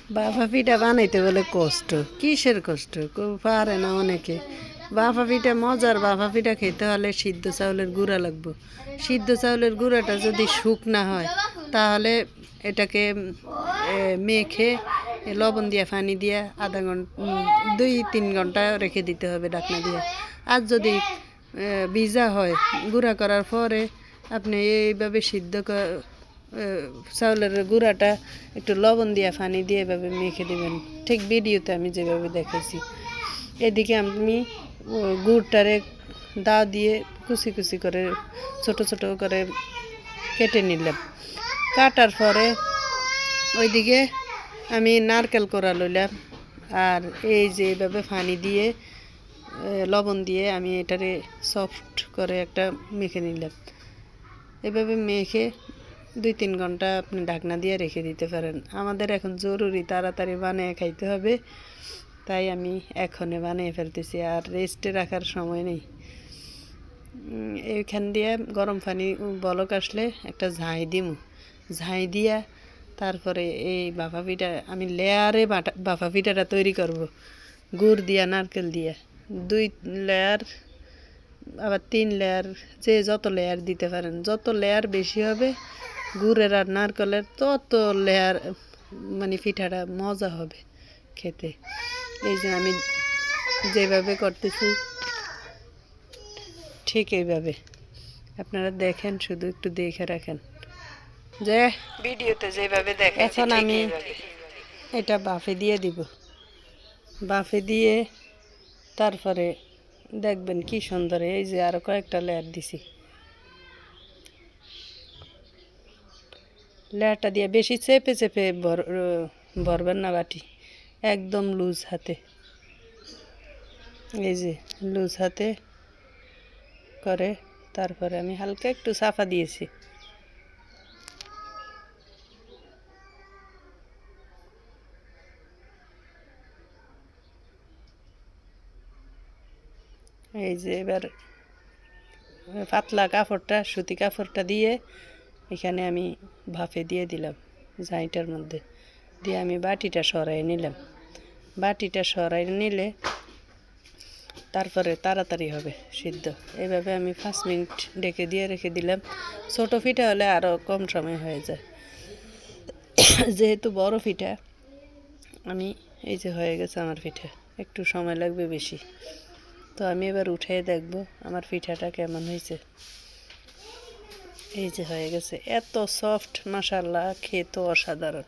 বাফা পিঠা বানাইতে বলে কষ্ট, কিসের কষ্ট? পারে না অনেকে। বাফা পিঠা মজার বাফা পিঠা খেতে হলে সিদ্ধ চাউলের গুঁড়া লাগবে। সিদ্ধ চাউলের গুঁড়াটা যদি শুকনা হয় তাহলে এটাকে মেখে লবণ দিয়ে পানি দিয়ে আধা ঘন্টা 2-3 ঘন্টা রেখে দিতে হবে ঢাকনা দিয়ে। আর যদি ভিজা হয় গুঁড়া করার পরে আপনি এইভাবে চাউলের গুঁড়াটা একটু লবণ দিয়ে পানি দিয়ে এভাবে মেখে দেবেন, ঠিক ভিডিওতে আমি যেভাবে দেখেছি। এদিকে আমি গুড়টারে দা দিয়ে কুচি কুচি করে ছোট ছোট করে কেটে নিলাম। কাটার পরে ওইদিকে আমি নারকেল কোড়া লইলাম, আর এই যে এভাবে পানি দিয়ে লবণ দিয়ে আমি এটারে সফট করে একটা মেখে নিলাম। এভাবে মেখে 2-3 ঘন্টা আপনি ঢাকনা দিয়ে রেখে দিতে পারেন। আমাদের এখন জরুরি তাড়াতাড়ি বানিয়ে খাইতে হবে, তাই আমি এখনই বানিয়ে ফেলতেছি, আর রেস্টে রাখার সময় নেই। এইখান দিয়ে গরম পানি বলক আসলে একটা ঝাঁই দিমু, ঝাঁই দিয়া তারপরে এই বাফা পিঠা আমি লেয়ারে বাফা পিঠাটা তৈরি করব। গুড় দিয়া নারকেল দিয়া 2 লেয়ার আবার 3 লেয়ার, যে যত লেয়ার দিতে পারেন। যত লেয়ার বেশি হবে গুড়ের আর নারকেলের তত লেয়ার মানে পিঠাটা মজা হবে খেতে। এই যে আমি যেভাবে করতেছি ঠিক এইভাবে আপনারা দেখেন, শুধু একটু দেখে রাখেন যে ভিডিওতে যেভাবে দেখেন। এখন আমি এটা বাফে দিয়ে দিব, বাফে দিয়ে তারপরে দেখবেন কি সুন্দর। এই যে আরো কয়েকটা লেয়ার দিছি, লেয়ারটা দিয়ে বেশি চেপে চেপে ভরবেন না বাটি, একদম লুজ হাতে। এই যে লুজ হাতে করে তারপরে আমি হালকা একটু চাপা দিয়েছি। এই যে এবার পাতলা কাপড়টা, সুতি কাপড়টা দিয়ে এখানে আমি ভাপে দিয়ে দিলাম ঝাঁইটার মধ্যে দিয়ে আমি বাটিটা সরাই নিলাম। বাটিটা সরাই নিলে তারপরে তাড়াতাড়ি হবে সিদ্ধ। এইভাবে আমি 5 মিনিট ঢেকে দিয়ে রেখে দিলাম। ছোটো পিঠা হলে আরও কম সময় হয়ে যায়, যেহেতু বড় পিঠা আমি এই যে হয়ে গেছে আমার পিঠা, একটু সময় লাগবে বেশি। তো আমি এবার উঠে দেখব আমার পিঠাটা কেমন হয়েছে। এই যে হয়ে গেছে, এত সফট, মাশাআল্লাহ, খেতে অসাধারণ।